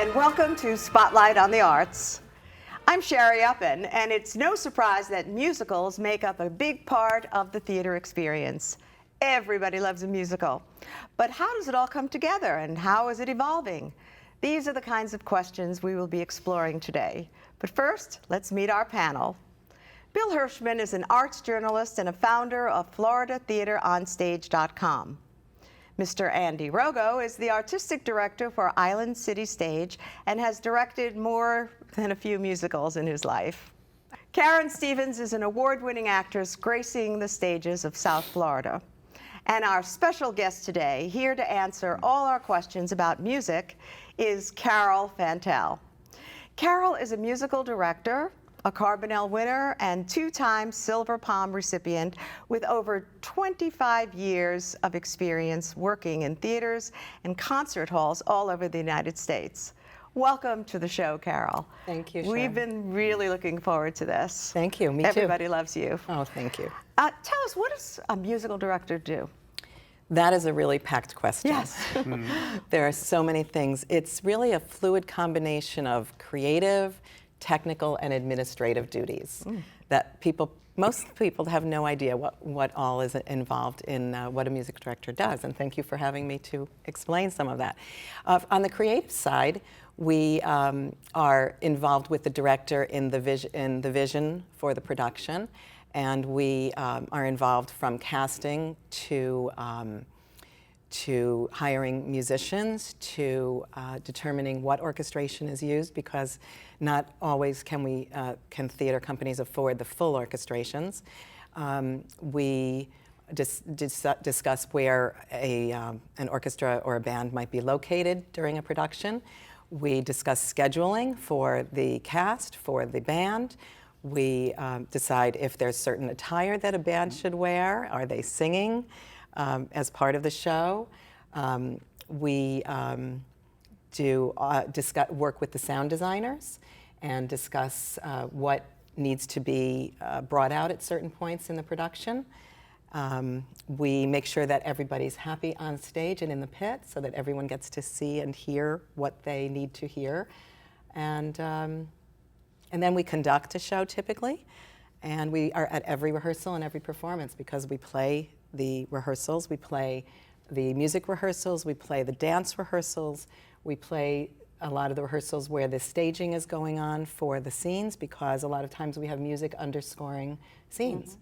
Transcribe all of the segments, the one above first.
and welcome to Spotlight on the Arts. I'm Sherry Uppin, and it's no surprise that musicals make up a big part of the theater experience. Everybody loves a musical. But how does it all come together, and how is it evolving? These are the kinds of questions we will be exploring today. But first, let's meet our panel. Bill Hirschman is an arts journalist and a founder of FloridaTheaterOnStage.com. Mr. Andy Rogo is the artistic director for Island City Stage and has directed more than a few musicals in his life. Karen Stevens is an award-winning actress gracing the stages of South Florida. And our special guest today, here to answer all our questions about music, is Caryl Fantel. Caryl is a musical director, a Carbonell winner, and two-time Silver Palm recipient with over 25 years of experience working in theaters and concert halls all over the United States. Welcome to the show, Caryl. Thank you, Sharon. We've been really looking forward to this. Thank you, me too. Everybody loves you. Oh, thank you. Tell us, what does a musical director do? That is a really packed question. Yes. There are so many things. It's really a fluid combination of creative, technical, and administrative duties that most people have no idea what all is involved in what a music director does. And thank you for having me to explain some of that. On the creative side, we are involved with the director in the vision for the production, and we are involved from casting to hiring musicians, to determining what orchestration is used, because not always can theater companies afford the full orchestrations. We discuss where an orchestra or a band might be located during a production. We discuss scheduling for the cast, for the band. We decide if there's certain attire that a band should wear. Are they singing as part of the show? We work with the sound designers and discuss what needs to be brought out at certain points in the production. We make sure that everybody's happy on stage and in the pit so that everyone gets to see and hear what they need to hear. And then we conduct a show typically, and we are at every rehearsal and every performance because we play the rehearsals, we play the music rehearsals, we play the dance rehearsals, we play a lot of the rehearsals where the staging is going on for the scenes, because a lot of times we have music underscoring scenes.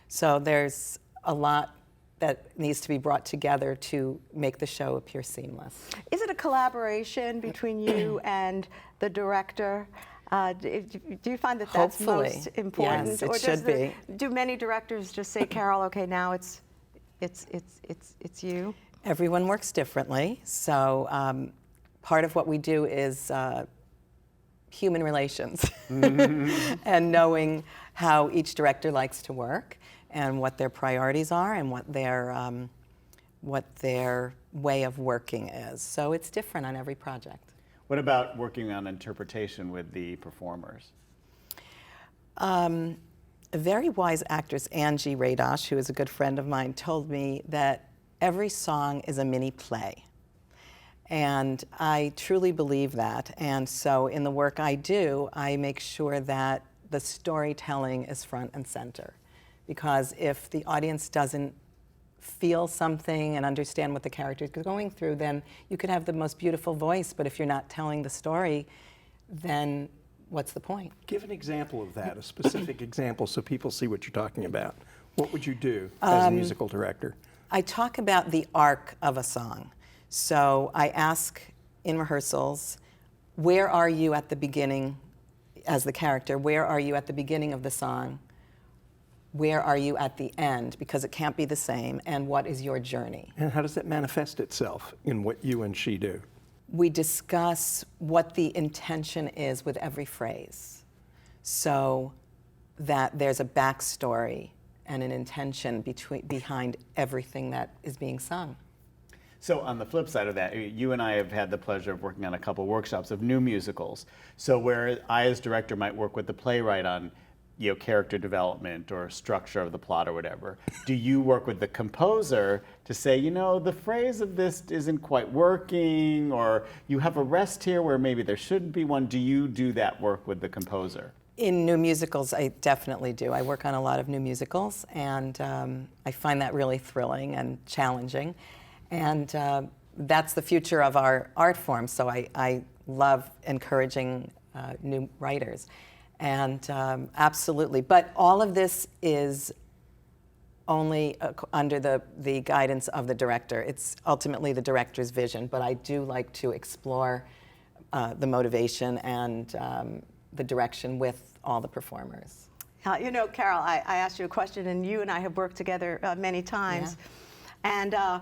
So there's a lot that needs to be brought together to make the show appear seamless. Is it a collaboration between you and the director? Do you find that that's Hopefully. most important? Yes, it or should be. Do many directors just say, Caryl, okay, now it's you? Everyone works differently. So part of what we do is human relations and knowing how each director likes to work and what their priorities are and what their way of working is. So it's different on every project. What about working on interpretation with the performers? A very wise actress, Angie Radosh, who is a good friend of mine, told me that every song is a mini play. And I truly believe that. And so in the work I do, I make sure that the storytelling is front and center. Because if the audience doesn't feel something and understand what the character is going through, then you could have the most beautiful voice, but if you're not telling the story, then what's the point? Give an example of that, a specific example, so people see what you're talking about. What would you do as a musical director? I talk about the arc of a song. So I ask in rehearsals, where are you at the beginning as the character? Where are you at the beginning of the song? Where are you at the end? Because it can't be the same. And what is your journey? And how does that manifest itself in what you and she do? We discuss what the intention is with every phrase, so that there's a backstory and an intention behind everything that is being sung. So on the flip side of that, you and I have had the pleasure of working on a couple workshops of new musicals. So where I as director might work with the playwright on character development or structure of the plot or whatever, do you work with the composer to say, the phrase of this isn't quite working, or you have a rest here where maybe there shouldn't be one? Do you do that work with the composer? In new musicals, I definitely do. I work on a lot of new musicals, and I find that really thrilling and challenging. And that's the future of our art form, so I love encouraging new writers. And absolutely. But all of this is only under the guidance of the director. It's ultimately the director's vision, but I do like to explore the motivation and the direction with all the performers. Caryl, I asked you a question, and you and I have worked together many times. Yeah. And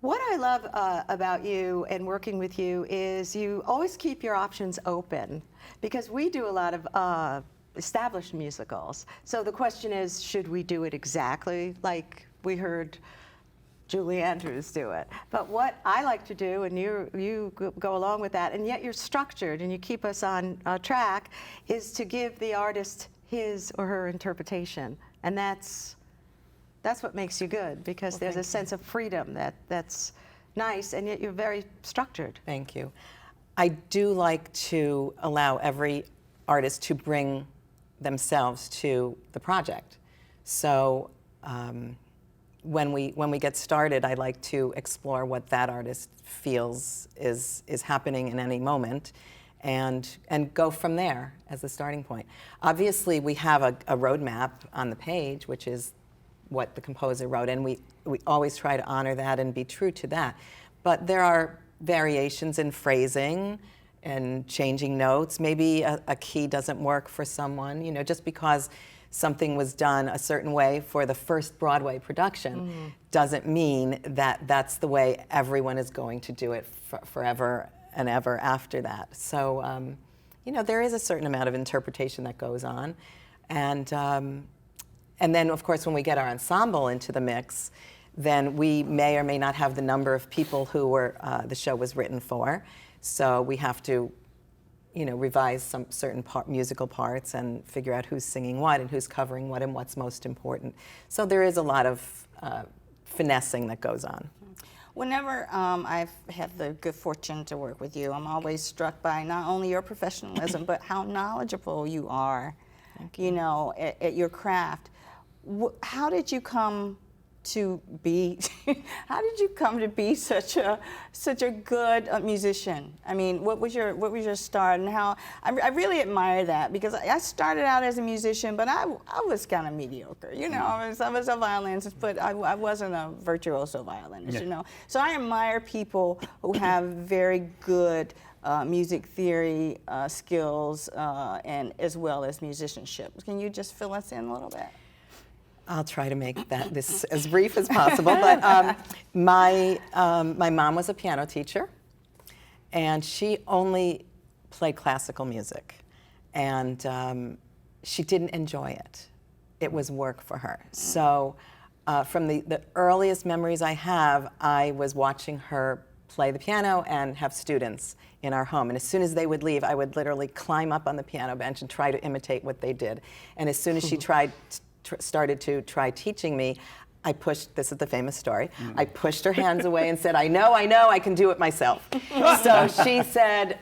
what I love about you and working with you is you always keep your options open, because we do a lot of established musicals. So the question is, should we do it exactly like we heard Julie Andrews do it? But what I like to do, and you go along with that, and yet you're structured and you keep us on track, is to give the artist his or her interpretation. And that's what makes you good, because there's a sense of freedom that's nice, and yet you're very structured. Thank you. I do like to allow every artist to bring themselves to the project. So when we get started, I like to explore what that artist feels is happening in any moment, and go from there as the starting point. Obviously, we have a roadmap on the page, which is what the composer wrote, and we always try to honor that and be true to that. But there are variations in phrasing and changing notes. Maybe a key doesn't work for someone, just because something was done a certain way for the first Broadway production doesn't mean that that's the way everyone is going to do it forever and ever after that. So, there is a certain amount of interpretation that goes on. And then, of course, when we get our ensemble into the mix, then we may or may not have the number of people who the show was written for. So we have to, revise some certain musical parts and figure out who's singing what and who's covering what and what's most important. So there is a lot of finessing that goes on. Whenever I've had the good fortune to work with you, I'm always struck by not only your professionalism, but how knowledgeable you are, at your craft. How did you come to be such a good musician? I mean, what was your start, and how? I really admire that, because I started out as a musician, but I was kind of mediocre. I was a violinist, but I wasn't a virtuoso violinist. So I admire people who have very good music theory skills and as well as musicianship. Can you just fill us in a little bit? I'll try to make this as brief as possible. But my mom was a piano teacher, and she only played classical music, and she didn't enjoy it. It was work for her. So from the earliest memories I have, I was watching her play the piano and have students in our home. And as soon as they would leave, I would literally climb up on the piano bench and try to imitate what they did. And as soon as she started to try teaching me, this is the famous story, I pushed her hands away and said, I know, I can do it myself. So she said,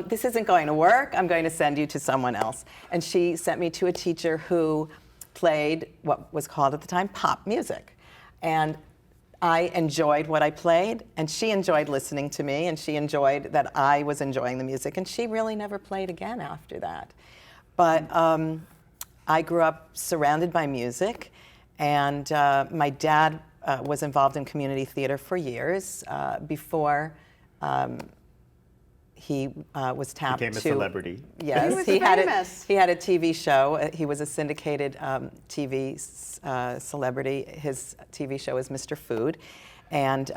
this isn't going to work, I'm going to send you to someone else. And she sent me to a teacher who played what was called at the time pop music. And I enjoyed what I played, and she enjoyed listening to me, and she enjoyed that I was enjoying the music, and she really never played again after that. But I grew up surrounded by music, and my dad was involved in community theater for years before he was tapped Became a celebrity. Yes, he was he had a TV show. He was a syndicated TV celebrity. His TV show is Mr. Food, and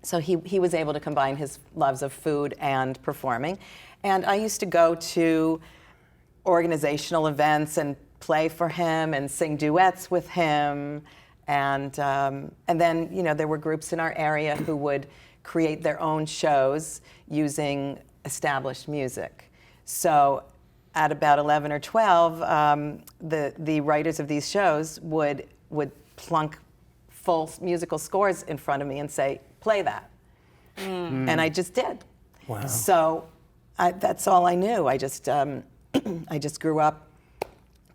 so he was able to combine his loves of food and performing. And I used to go to organizational events and play for him and sing duets with him, and then there were groups in our area who would create their own shows using established music. So at about 11 or 12, the writers of these shows would plunk full musical scores in front of me and say, play that. And I just did. Wow. So that's all I knew. I just grew up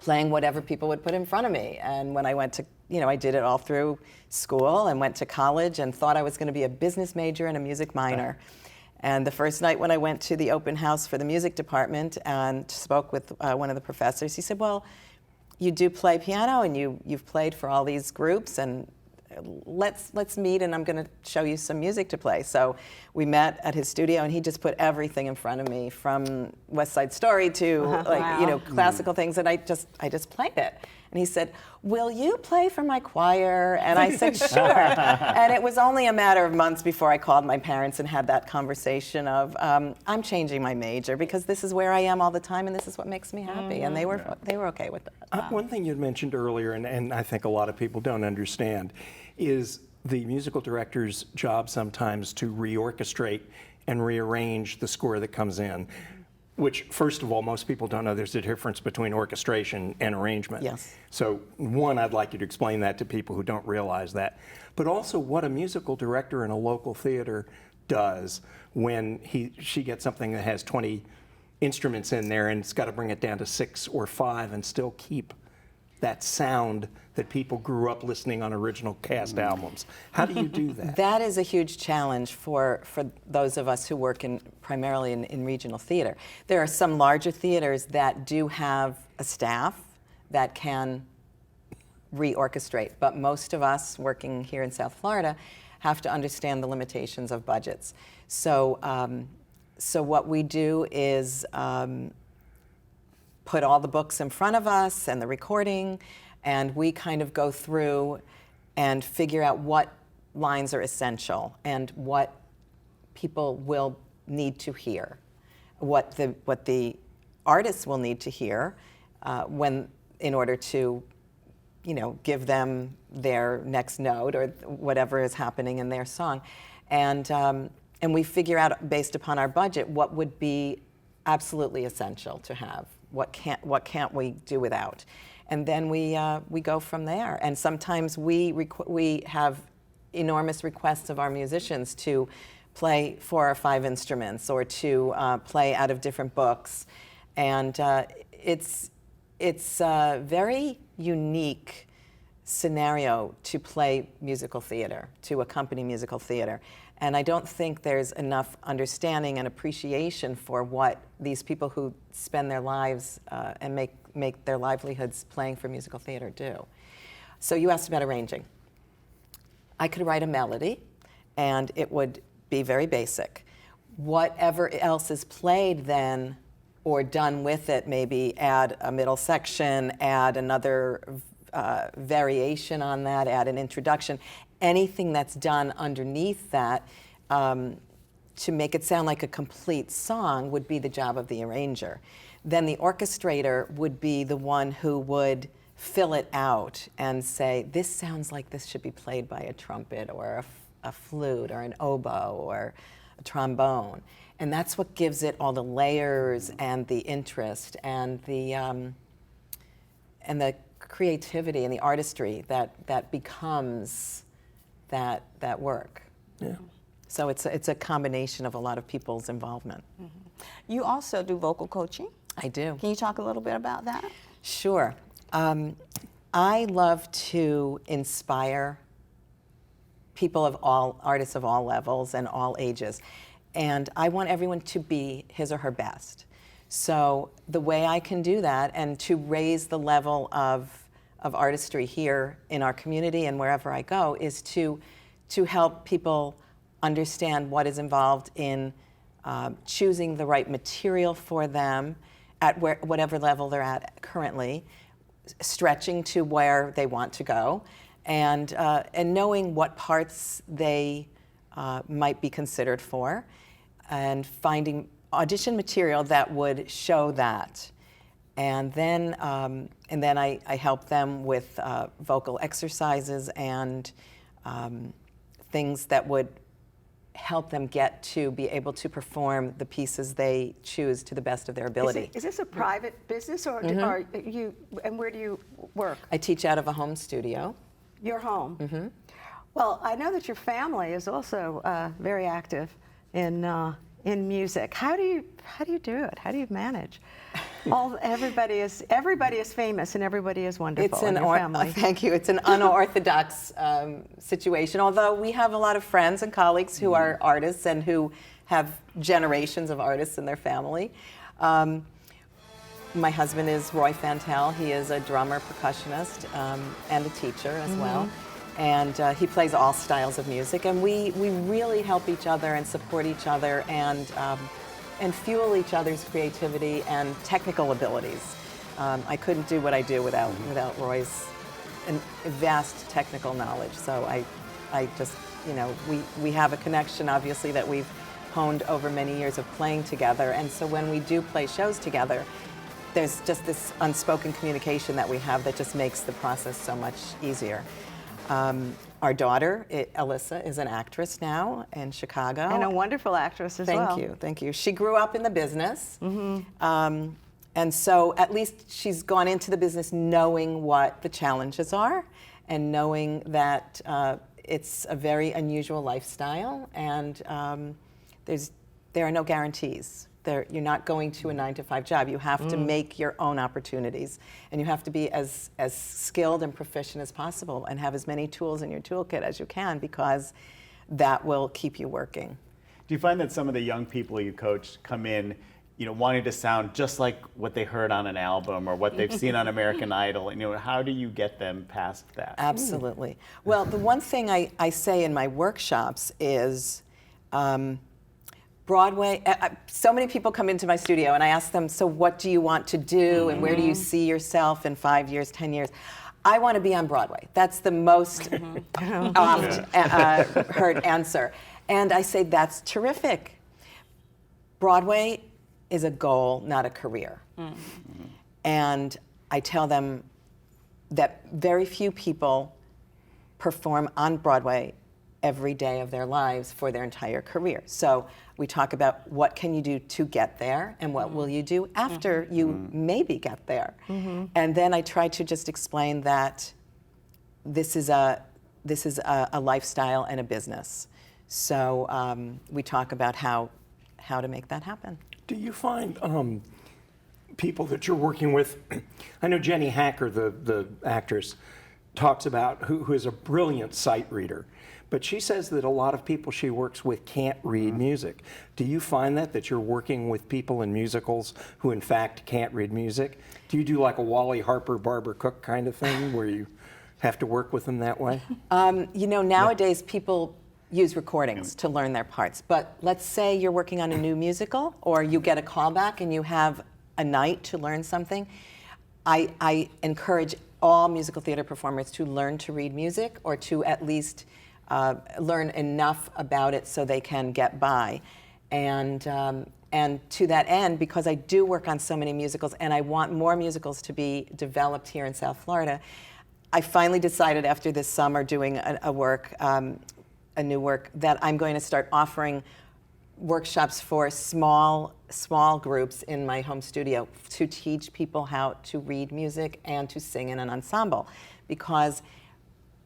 playing whatever people would put in front of me. And when I went to, I did it all through school and went to college and thought I was going to be a business major and a music minor. And the first night when I went to the open house for the music department and spoke with one of the professors, he said, well, you do play piano and you've played for all these groups, and let's meet and I'm going to show you some music to play. So we met at his studio and he just put everything in front of me, from West Side Story to classical things, and I just played it. And he said, will you play for my choir? And I said, sure. And it was only a matter of months before I called my parents and had that conversation of, I'm changing my major because this is where I am all the time and this is what makes me happy. And they were okay with that. One thing you mentioned earlier, and I think a lot of people don't understand, is the musical director's job sometimes to reorchestrate and rearrange the score that comes in. Which, first of all, most people don't know there's a difference between orchestration and arrangement. Yes. So, one, I'd like you to explain that to people who don't realize that. But also what a musical director in a local theater does when she gets something that has 20 instruments in there and it's got to bring it down to 6 or 5 and still keep that sound that people grew up listening on original cast albums. How do you do that? That is a huge challenge for those of us who work primarily in regional theater. There are some larger theaters that do have a staff that can reorchestrate, but most of us working here in South Florida have to understand the limitations of budgets. So, so what we do is put all the books in front of us and the recording, and we kind of go through and figure out what lines are essential and what people will need to hear, what the artists will need to hear in order to, give them their next note or whatever is happening in their song, and we figure out based upon our budget what would be absolutely essential to have. What can't we do without? And then we go from there. And sometimes we have enormous requests of our musicians to play 4 or 5 instruments or to play out of different books. And it's a very unique scenario to play musical theater, to accompany musical theater. And I don't think there's enough understanding and appreciation for what these people who spend their lives and make their livelihoods playing for musical theater do. So you asked about arranging. I could write a melody, and it would be very basic. Whatever else is played then, or done with it, maybe add a middle section, add another variation on that, add an introduction. Anything that's done underneath that to make it sound like a complete song would be the job of the arranger. Then the orchestrator would be the one who would fill it out and say, this sounds like this should be played by a trumpet or a flute or an oboe or a trombone. And that's what gives it all the layers and the interest and the creativity and the artistry that becomes that work. Yeah. So it's a combination of a lot of people's involvement. Mm-hmm. You also do vocal coaching. I do. Can you talk a little bit about that? Sure. I love to inspire artists of all levels and all ages. And I want everyone to be his or her best. So the way I can do that and to raise the level of artistry here in our community and wherever I go is to help people understand what is involved in choosing the right material for them at whatever level they're at currently, stretching to where they want to go, and knowing what parts they might be considered for, and finding audition material that would show that. And then I help them with vocal exercises and things that would help them get to be able to perform the pieces they choose to the best of their ability. Is this a private business, or are you? And where do you work? I teach out of a home studio. Your home. Well, I know that your family is also very active in music. How do you do it? How do you manage? Everybody is famous and everybody is wonderful in your family. Thank you. It's an unorthodox situation. Although we have a lot of friends and colleagues who are artists and who have generations of artists in their family. My husband is Roy Fantel. He is a drummer, percussionist, and a teacher as well. And he plays all styles of music. And we really help each other and support each other and fuel each other's creativity and technical abilities. I couldn't do what I do without Roy's vast technical knowledge. So I just, we have a connection, obviously, that we've honed over many years of playing together. And so when we do play shows together, there's just this unspoken communication that we have that just makes the process so much easier. Our daughter, Alyssa, is an actress now in Chicago. And a wonderful actress as well. Thank you. She grew up in the business. And so at least she's gone into the business knowing what the challenges are and knowing that it's a very unusual lifestyle, and there are no guarantees. You're not going to a 9-to-5 job. You have to make your own opportunities, and you have to be as skilled and proficient as possible and have as many tools in your toolkit as you can, because that will keep you working. Do you find that some of the young people you coach come in, wanting to sound just like what they heard on an album or what they've seen on American Idol? How do you get them past that? Absolutely. Well, the one thing I say in my workshops is, Broadway, so many people come into my studio and I ask them, so what do you want to do and where do you see yourself in 5 years, 10 years? I want to be on Broadway. That's the most oft heard answer. And I say, that's terrific. Broadway is a goal, not a career. And I tell them that very few people perform on Broadway every day of their lives for their entire career. So we talk about what can you do to get there and what will you do after you maybe get there. And then I try to just explain that this is a lifestyle and a business. So we talk about how to make that happen. Do you find people that you're working with, I know Jenny Hacker, the actress, talks about who is a brilliant sight reader, but she says that a lot of people she works with can't read music. Do you find that you're working with people in musicals who in fact can't read music? Do you do like a Wally Harper, Barbara Cook kind of thing where you have to work with them that way? Nowadays people use recordings to learn their parts, but let's say you're working on a new musical or you get a callback and you have a night to learn something. I encourage all musical theater performers to learn to read music, or to at least learn enough about it so they can get by. And to that end, because I do work on so many musicals and I want more musicals to be developed here in South Florida, I finally decided after this summer doing a new work, that I'm going to start offering workshops for small groups in my home studio to teach people how to read music and to sing in an ensemble, because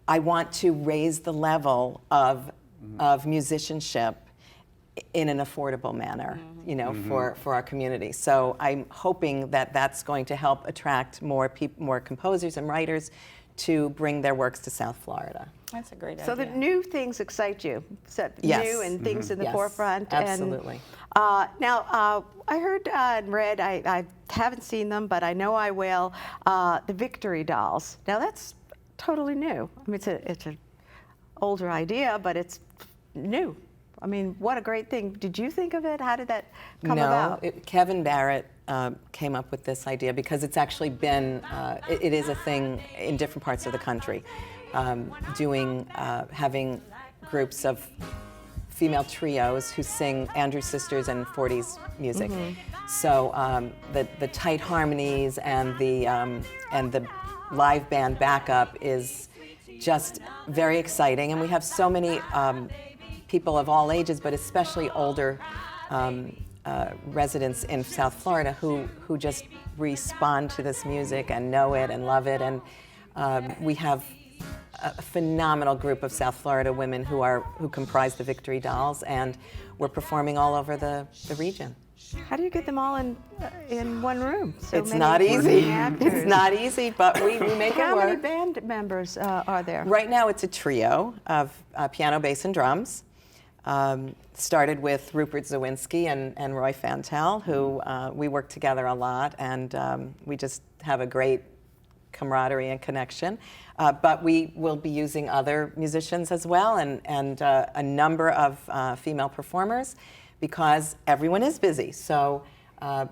I want to raise the level of musicianship in an affordable manner, for our community. So I'm hoping that that's going to help attract more composers and writers to bring their works to South Florida. That's a great idea. So the new things excite you, Yes. new and things in the Yes, forefront. absolutely. Now, I heard and read, I haven't seen them, but I know I will, the Victory Dolls. Now that's totally new. I mean, it's an older idea, but it's new. I mean, what a great thing. Did you think of it? How did that come about? Kevin Barrett came up with this idea because it's actually been, it is a thing in different parts of the country, having groups of female trios who sing Andrews Sisters and 40s music. So the tight harmonies and the live band backup is just very exciting, and we have so many people of all ages, but especially older residents in South Florida who just respond to this music and know it and love it. And we have a phenomenal group of South Florida women who comprise the Victory Dolls, and we're performing all over the region. How do you get them all in one room? So It's many not easy. working actors. It's not easy, but we make it How many work. band members are there? Right now it's a trio of piano, bass, and drums. Started with Rupert Zawinski and Roy Fantel, who we work together a lot, and we just have a great camaraderie and connection. But we will be using other musicians as well, and a number of female performers, because everyone is busy. So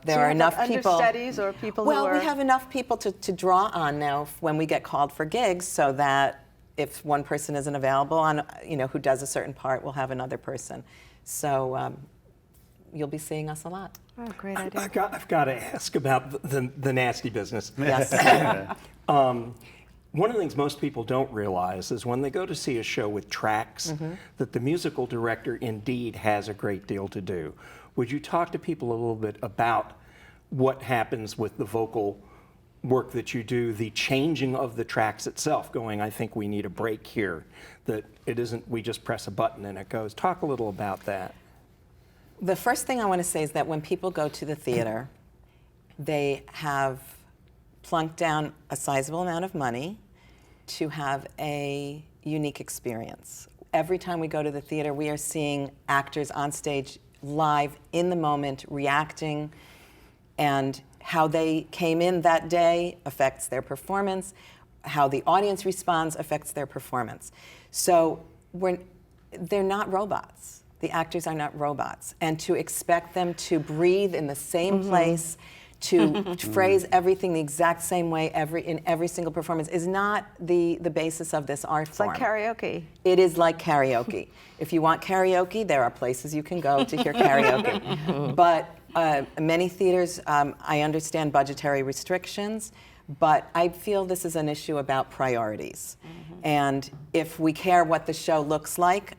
there are enough people. Understudies or people Well, who are... we have enough people to draw on now when we get called for gigs, so that if one person isn't available on, who does a certain part, we'll have another person. So you'll be seeing us a lot. Oh, great idea. I've got to ask about the nasty business. Yes. One of the things most people don't realize is when they go to see a show with tracks, that the musical director indeed has a great deal to do. Would you talk to people a little bit about what happens with the vocal work that you do, the changing of the tracks itself, going, I think we need a break here, that it isn't we just press a button and it goes. Talk a little about that. The first thing I want to say is that when people go to the theater, they have plunked down a sizable amount of money to have a unique experience. Every time we go to the theater, we are seeing actors on stage live in the moment, reacting, and how they came in that day affects their performance. How the audience responds affects their performance. So they're not robots. The actors are not robots. And to expect them to breathe in the same place, to phrase everything the exact same way in every single performance is not the basis of this art form. It's like karaoke. It is like karaoke. If you want karaoke, there are places you can go to hear karaoke. But many theaters, I understand budgetary restrictions, but I feel this is an issue about priorities. And if we care what the show looks like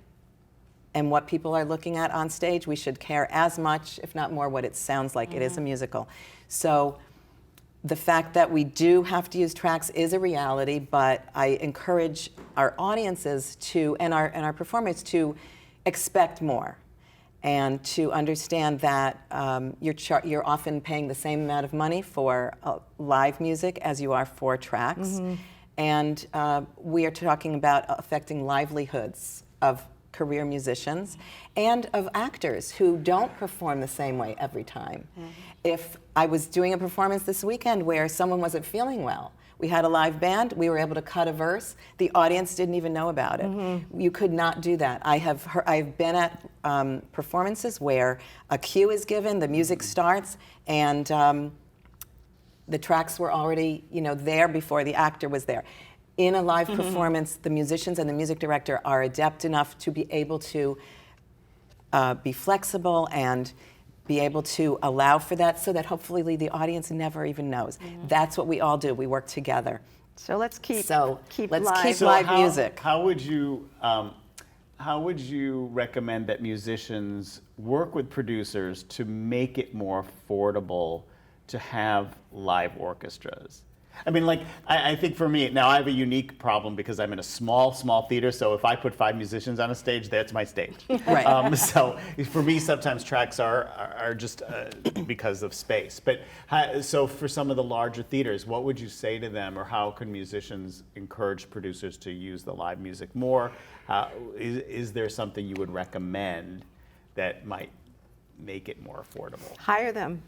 and what people are looking at on stage, we should care as much, if not more, what it sounds like. It is a musical. So the fact that we do have to use tracks is a reality, but I encourage our audiences and our performers to expect more, and to understand that you're often paying the same amount of money for live music as you are for tracks. And we are talking about affecting livelihoods of career musicians and of actors who don't perform the same way every time. If I was doing a performance this weekend where someone wasn't feeling well, we had a live band, we were able to cut a verse, the audience didn't even know about it. You could not do that. I've been at performances where a cue is given, the music starts, and the tracks were already there before the actor was there. In a live performance, the musicians and the music director are adept enough to be able to be flexible and be able to allow for that, so that hopefully the audience never even knows. That's what we all do. We work together. So let's keep let's live. keep So live how, music. How would you recommend that musicians work with producers to make it more affordable to have live orchestras? I mean, I think for me, now I have a unique problem because I'm in a small theater, so if I put 5 musicians on a stage, that's my stage. Right. So for me, sometimes tracks are just because of space. But so for some of the larger theaters, what would you say to them, or how can musicians encourage producers to use the live music more? Is there something you would recommend that might make it more affordable? Hire them.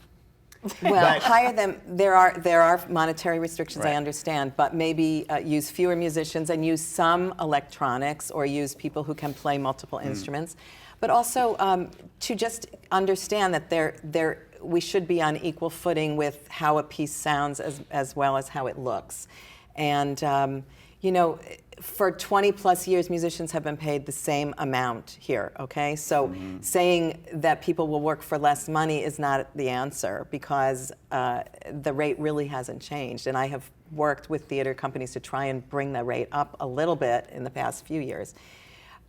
Well, hire them. There are monetary restrictions, Right. I understand, but maybe use fewer musicians and use some electronics, or use people who can play multiple instruments. But also to just understand that we should be on equal footing with how a piece sounds as well as how it looks. And for 20 plus years, musicians have been paid the same amount here, okay? So saying that people will work for less money is not the answer, because the rate really hasn't changed. And I have worked with theater companies to try and bring the rate up a little bit in the past few years.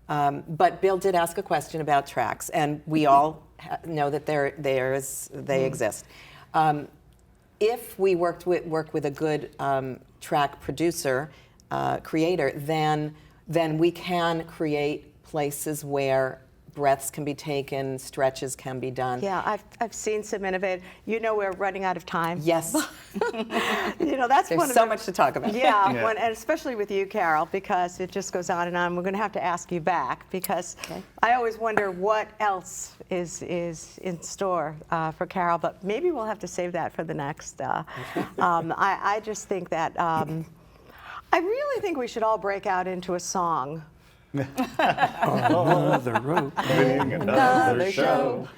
But Bill did ask a question about tracks, and we all know that they exist. If we work with a good track producer, creator, then we can create places where breaths can be taken, stretches can be done. Yeah, I've seen some innovative. You know, we're running out of time. Yes. You know, that's one There's of so the, much to talk about. Yeah, Yeah. and especially with you, Caryl, because it just goes on and on. We're going to have to ask you back because I always wonder what else is in store for Caryl, but maybe we'll have to save that for the next. I just think that I really think we should all break out into a song. Another rope. Another show.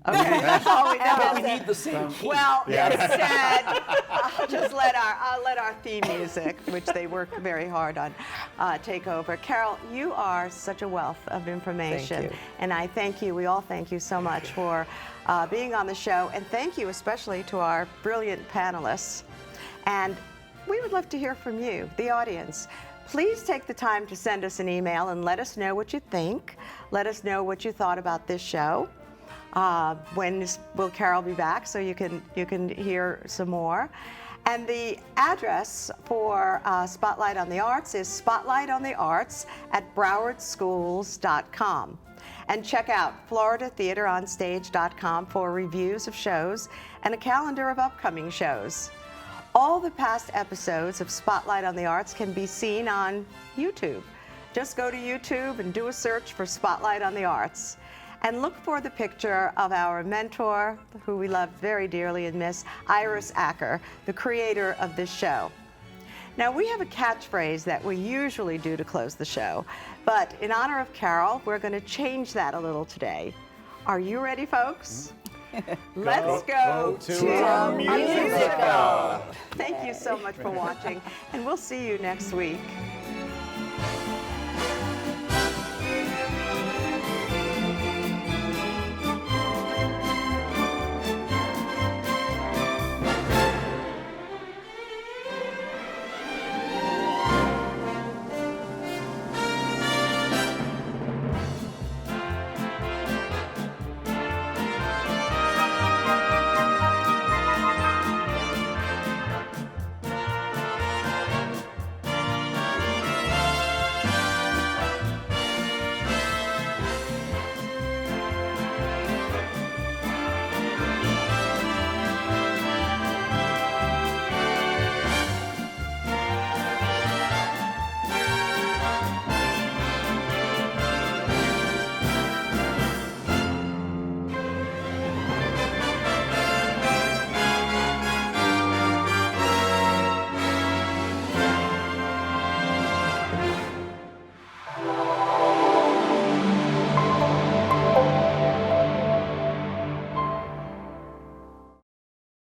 Okay, that's all we know. We need the same key. Well, instead, I'll just let our theme music, which they work very hard on, take over. Caryl, you are such a wealth of information, Thank you. and I thank you. We all thank you so much for being on the show, and thank you especially to our brilliant panelists. And we would love to hear from you, the audience. Please take the time to send us an email and let us know what you think. Let us know what you thought about this show. When will Caryl be back so you can hear some more? And the address for Spotlight on the Arts is spotlightonthearts@browardschools.com. And check out FloridaTheaterOnStage.com for reviews of shows and a calendar of upcoming shows. All the past episodes of Spotlight on the Arts can be seen on YouTube. Just go to YouTube and do a search for Spotlight on the Arts. And look for the picture of our mentor, who we love very dearly and miss, Iris Acker, the creator of this show. Now, we have a catchphrase that we usually do to close the show, but in honor of Caryl, we're going to change that a little today. Are you ready, folks? Let's go to a musical. Thank you so much for watching, and we'll see you next week.